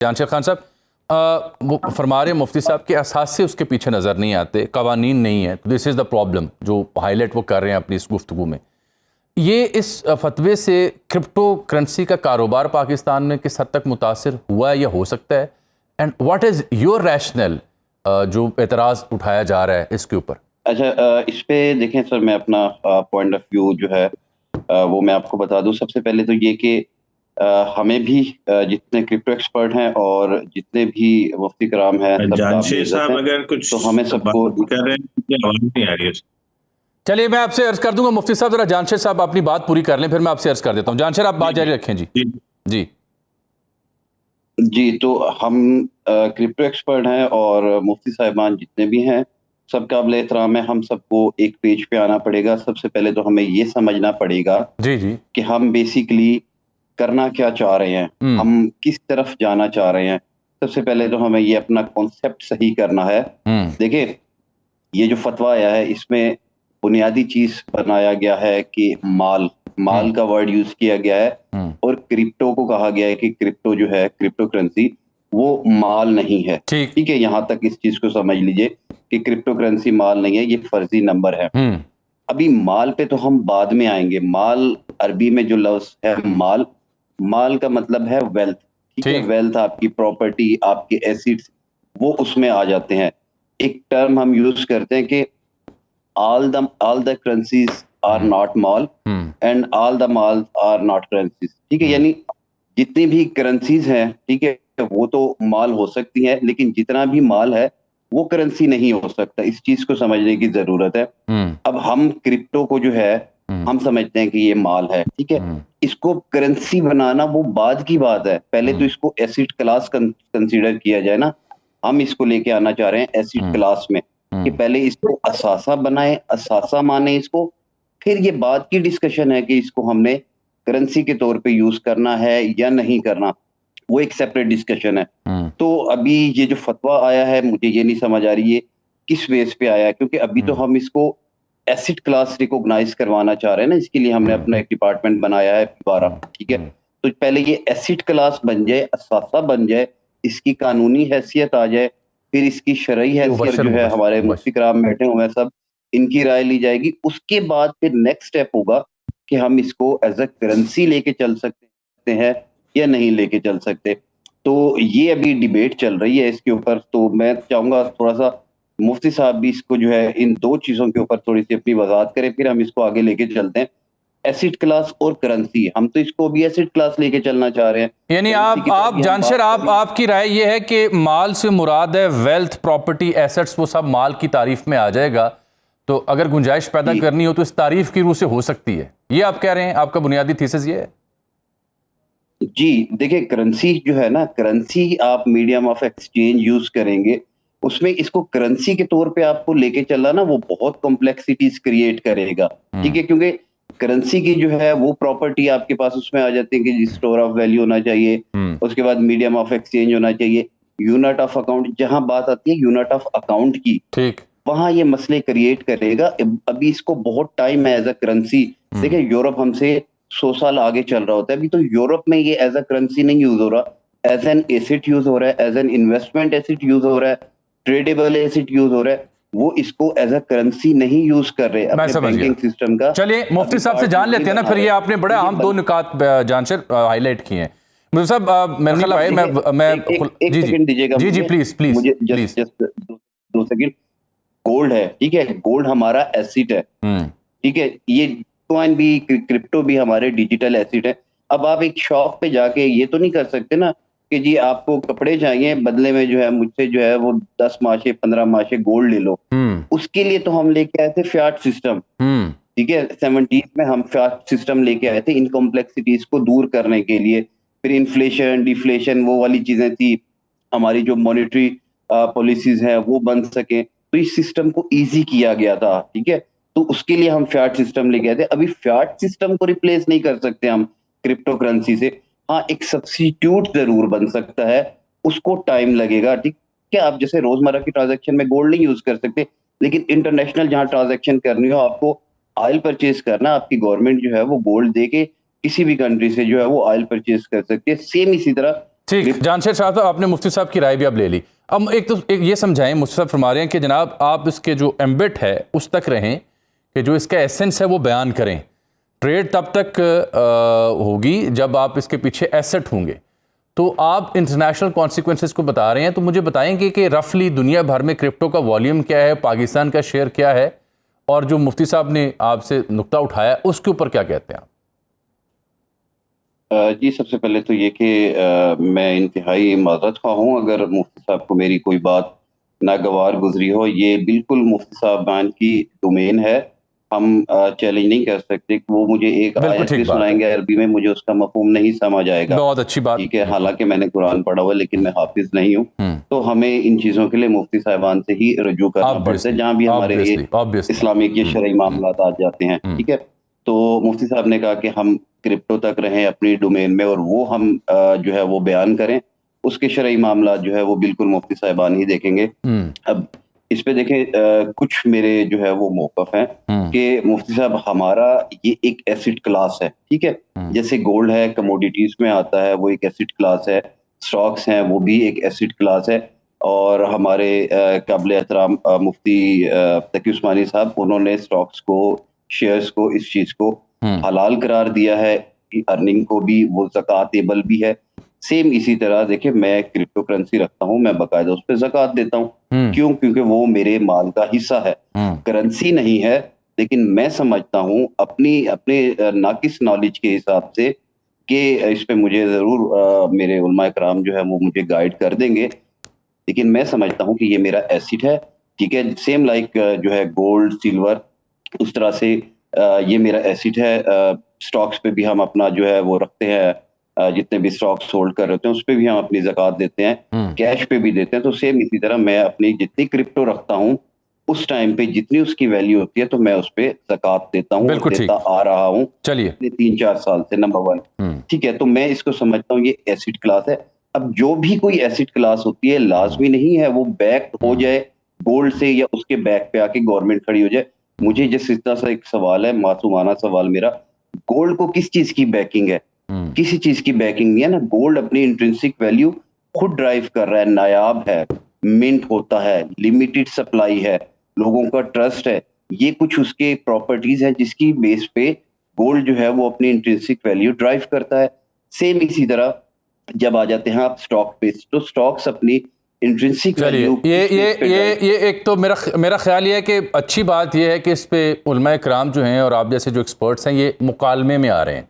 जानशेर खान साहब, वो फरमा रहे मुफ्ती साहब के असासे उसके पीछे नज़र नहीं आते, कवानीन नहीं है। दिस इज़ द प्रॉब्लम जो हाईलाइट वो कर रहे हैं अपनी इस गुफ्तगू में। ये इस फतवे से क्रिप्टो करेंसी का कारोबार पाकिस्तान में किस हद तक मुतासिर हुआ है या हो सकता है, and what is your rational जो एतराज़ उठाया जा रहा है इसके ऊपर? अच्छा, इस पे देखें सर, मैं अपना पॉइंट ऑफ व्यू जो है वो मैं आपको बता दूं। सबसे पहले तो ये कि हमें भी जितने क्रिप्टो एक्सपर्ट हैं और जितने भी मुफ्ती कराम हैं, सबका जानशेर साहब अगर कुछ तो हमें सबको कर रहे हैं कि आवाज नहीं आ रही है। चलिए मैं आपसे अर्ज कर दूंगा मुफ्ती साहब, जरा जानशेर साहब अपनी बात पूरी कर लें, फिर मैं आपसे अर्ज कर देता हूँ। जानशेर आप बात जारी रखें। जी जी जी। तो हम क्रिप्टो एक्सपर्ट हैं और मुफ्ती साहिबान जितने भी हैं, सब काबिल एहतराम है। हम सबको एक पेज पे आना पड़ेगा। सबसे पहले तो हमें ये समझना पड़ेगा जी जी कि हम बेसिकली करना क्या चाह रहे हैं, हम किस तरफ जाना चाह रहे हैं। सबसे पहले तो हमें ये अपना कॉन्सेप्ट सही करना है। देखिए, ये जो फतवा आया है इसमें बुनियादी चीज बनाया गया है कि माल का वर्ड यूज किया गया है और क्रिप्टो को कहा गया है कि क्रिप्टो जो है, क्रिप्टो करेंसी, वो माल नहीं है। ठीक है, यहाँ तक इस चीज को समझ लीजिए कि क्रिप्टो करेंसी माल नहीं है, ये फर्जी नंबर है। अभी माल पे तो हम बाद में आएंगे। माल अरबी में जो लफ्ज है माल का मतलब है वेल्थ। ठीक है, वेल्थ, आपकी प्रॉपर्टी, आपके एसिड्स, वो उसमें आ जाते हैं। एक टर्म हम यूज करते हैं कि all the currencies are not mall and all the malls are not currencies। ठीक है, यानी जितनी भी करेंसीज हैं, ठीक है, वो तो माल हो सकती हैं, लेकिन जितना भी माल है वो करेंसी नहीं हो सकता। इस चीज को समझने की जरूरत है। अब हम क्रिप्टो को जो है हम समझते हैं कि ये माल है। ठीक है, इसको करेंसी बनाना वो बाद की बात है। पहले तो इसको एसिड क्लास कंसीडर किया जाए ना। हम इसको लेके आना चाह रहे हैं एसिड क्लास में कि पहले इसको असासा बनाए, असासा माने इसको, फिर ये बात की डिस्कशन है कि इसको हमने करेंसी के तौर पे यूज करना है या नहीं करना, वो एक सेपरेट डिस्कशन है। तो अभी ये जो फतवा आया है, मुझे ये नहीं समझ आ रही है किस बेस पे आया है, क्योंकि अभी तो हम इसको एसिड क्लास रिकॉग्नाइज करवाना चाह रहे हैं ना। इसके लिए हमने अपना एक डिपार्टमेंट बनाया है 12। ठीक है, तो पहले ये एसिड क्लास बन जाए, असासा बन जाए, इसकी कानूनी हैसियत आ जाए, फिर इसकी शरई हैसियत जो है, हमारे मुफ्ती कराम बैठे हुए हैं सब, इनकी राय ली जाएगी। उसके बाद फिर नेक्स्ट स्टेप होगा कि हम इसको एज अ करेंसी लेके चल सकते हैं या नहीं लेके चल सकते। तो ये अभी डिबेट चल रही है इसके ऊपर। तो मैं चाहूंगा थोड़ा सा मुफ्ती साहब भी इसको जो है इन दो चीजों के ऊपर थोड़ी सी अपनी वजाहत करें, फिर हम इसको आगे लेके चलते हैं। एसिड क्लास और करेंसी, हम तो इसको भी एसिड क्लास लेके चलना चाह रहे हैं। यानी आप जानशेर, आपकी राय ये है कि माल से मुराद है वेल्थ, प्रॉपर्टी, एसेट्स, वो सब माल की तारीफ में आ जाएगा। तो अगर गुंजाइश पैदा करनी हो तो इस तारीफ की रूह से हो सकती है, ये आप कह रहे हैं? आपका बुनियादी थीसिस ये है? जी, देखिए, करेंसी जो है ना, करेंसी आप मीडियम ऑफ एक्सचेंज यूज करेंगे, उसमें इसको करेंसी के तौर पे आपको लेके चलना ना, वो बहुत कॉम्प्लेक्सिटीज क्रिएट करेगा। ठीक है, क्योंकि करेंसी की जो है वो प्रॉपर्टी आपके पास उसमें आ जाती है कि स्टोर ऑफ वैल्यू होना चाहिए, उसके बाद मीडियम ऑफ एक्सचेंज होना चाहिए, यूनिट ऑफ अकाउंट, जहां बात आती है यूनिट ऑफ अकाउंट की, ठीक, वहां ये मसले क्रिएट करेगा। अभी इसको बहुत टाइम है एज अ करेंसी। देखिए, यूरोप हमसे 100 साल आगे चल रहा होता है। अभी तो यूरोप में ये एज अ करेंसी नहीं यूज हो रहा, एज एन एसेट यूज हो रहा है, as an investment asset use हो रहा है, ट्रेडेबल एसेट यूज हो रहा है। वो इसको एज अ करेंसी नहीं यूज कर रहे अपने बैंकिंग सिस्टम का। चलिए मुफ्ती साहब से जान लेते हैं ना, फिर ये आपने बड़े अहम दो निकात जानशेर हाईलाइट किए हैं। मुफ्ती साहब, मेरे ख्याल मैं एक सेकंड दीजिएगा जी जी, प्लीज प्लीज मुझे, जस्ट 2 सेकंड। गोल्ड है, ठीक है, गोल्ड हमारा एसेट है। ठीक है, ये बिटकॉइन भी, क्रिप्टो भी हमारे डिजिटल एसेट है। अब आप एक शॉप पे जाके ये तो नहीं कर सकते ना कि जी आपको कपड़े चाहिए, बदले में जो है मुझसे जो है वो 10 माशे 15 माशे गोल्ड ले लो। उसके लिए तो हम लेके आए थे फियाट सिस्टम। ठीक है, 70s में हम फियाट सिस्टम लेके आए थे इन कॉम्प्लेक्सिटीज को दूर करने के लिए। फिर इन्फ्लेशन, डिफ्लेशन, वो वाली चीजें थी, हमारी जो मॉनेटरी पॉलिसीज है वो बन सके, तो इस सिस्टम को इजी किया गया था। ठीक है, तो उसके लिए हम फियाट सिस्टम लेके आए थे। अभी फियाट सिस्टम को रिप्लेस नहीं कर सकते हम क्रिप्टो करेंसी से। हाँ, एक सब्स्टिट्यूट जरूर बन सकता है, उसको टाइम लगेगा। ठीक है, आप जैसे रोजमर्रा की ट्रांजैक्शन में गोल्ड नहीं यूज कर सकते, लेकिन इंटरनेशनल जहां ट्रांजैक्शन करनी हो, आपको ऑयल परचेज करना, आपकी गवर्नमेंट जो है वो गोल्ड दे के किसी भी कंट्री से जो है वो ऑयल परचेज कर सकती है। सेम इसी तरह ठीक, जानशेर साहब, आपने मुफ्ती साहब की राय भी अब ले ली। अब एक ये समझाएं, मुफ्ती साहब फरमा रहे हैं कि जनाब आप इसके जो एम्बिट है उस तक रहें कि जो इसका एसेंस है वो बयान करें। ट्रेड तब तक होगी जब आप इसके पीछे एसेट होंगे। तो आप इंटरनेशनल कॉन्सिक्वेंसेस को बता रहे हैं, तो मुझे बताएंगे कि रफली दुनिया भर में क्रिप्टो का वॉल्यूम क्या है, पाकिस्तान का शेयर क्या है, और जो मुफ्ती साहब ने आपसे नुक्ता उठाया उसके ऊपर क्या कहते हैं आप? जी, सबसे पहले तो ये कि मैं इंतहाई माज़रत ख़्वाह हूँ अगर मुफ्ती साहब को मेरी कोई बात नागवार गुजरी हो। ये बिल्कुल मुफ्ती साहबान की डोमेन है। हम चैलेंज नहीं कर सकते कि वो मुझे एक बिल्कुल आयत भी ठीक बात है। सुनाएंगे अरबी में, मुझे उसका मफ़हूम नहीं समझ आएगा। बहुत अच्छी बात। ठीक है, हालांकि मैंने कुरान पढ़ा हुआ है लेकिन मैं हाफिज नहीं हूँ। तो हमें इन चीज़ों के लिए मुफ्ती साहिबान से ही रुजू करना पड़ता है ऑब्वियसली, जहाँ भी हमारे ये ऑब्वियसली। इस्लामिक ये शरई मामलात आ जाते हैं। ठीक है, तो मुफ्ती साहब ने कहा कि हम क्रिप्टो तक रहें अपनी डोमेन में, और वो हम जो है वो बयान करें। उसके शरई मामला जो है वो बिल्कुल मुफ्ती साहिबान ही देखेंगे। अब इस पे देखें, कुछ मेरे जो है वो मौक़िफ़ हैं कि मुफ्ती साहब हमारा ये एक एसिड क्लास है। ठीक है, जैसे गोल्ड है कमोडिटीज में आता है, वो एक एसिड क्लास है। स्टॉक्स हैं वो भी एक एसिड क्लास है। और हमारे काबिल एहतराम मुफ्ती तकी उस्मानी साहब, उन्होंने स्टॉक्स को, शेयर्स को, इस चीज को हलाल करार दिया है। अर्निंग को भी वो ज़कातेबल भी है। सेम इसी तरह देखिए, मैं क्रिप्टो करेंसी रखता हूँ, मैं बाकायदा उस पर ज़कात देता हूँ। क्यों? क्योंकि वो मेरे माल का हिस्सा है, करेंसी नहीं है। लेकिन मैं समझता हूँ अपने नाकिस नॉलेज के हिसाब से कि इस पे मुझे ज़रूर मेरे उलमा इकराम जो है वो मुझे गाइड कर देंगे। लेकिन मैं समझता हूँ कि ये मेरा एसिड है। ठीक है, सेम लाइक जो है गोल्ड, सिल्वर, उस तरह से ये मेरा एसिड है। स्टॉक्स पे भी हम अपना जो है वो रखते हैं, जितने भी स्टॉक्स होल्ड कर रहे हैं उस पे भी हम अपनी ज़कात देते हैं, कैश पे भी देते हैं। तो सेम इसी तरह मैं अपनी जितनी क्रिप्टो रखता हूँ उस टाइम पे जितनी उसकी वैल्यू होती है तो मैं उस पे ज़कात देता हूँ, बिल्कुल देता आ रहा हूँ चलिए 3-4 साल से। नंबर 1, ठीक है, तो मैं इसको समझता हूँ ये एसिड क्लास है। अब जो भी कोई एसिड क्लास होती है लाजमी नहीं है वो बैक हो जाए गोल्ड से या उसके बैक पे आके गवर्नमेंट खड़ी हो जाए। मुझे जिस तरह से एक सवाल है, मासूमाना सवाल मेरा, गोल्ड को किस चीज की बैकिंग है? किसी चीज की बैकिंग नहीं है ना। गोल्ड अपनी इंट्रिंसिक वैल्यू खुद ड्राइव कर रहा है, नायाब है, मिंट होता है, लिमिटेड सप्लाई है, लोगों का ट्रस्ट है। ये कुछ उसके प्रॉपर्टीज हैं जिसकी बेस पे गोल्ड जो है वो अपनी इंट्रिंसिक वैल्यू ड्राइव करता है। सेम इसी तरह जब आ जाते हैं आप स्टॉक पे, तो स्टॉक्स अपनी इंट्रिंसिक चलिए वैल्यू ये एक तो मेरा ख्याल ये है कि अच्छी बात ये है कि इस पे उलमा इकराम जो हैं और आप जैसे जो एक्सपर्ट्स हैं ये मुकालमे में आ रहे हैं।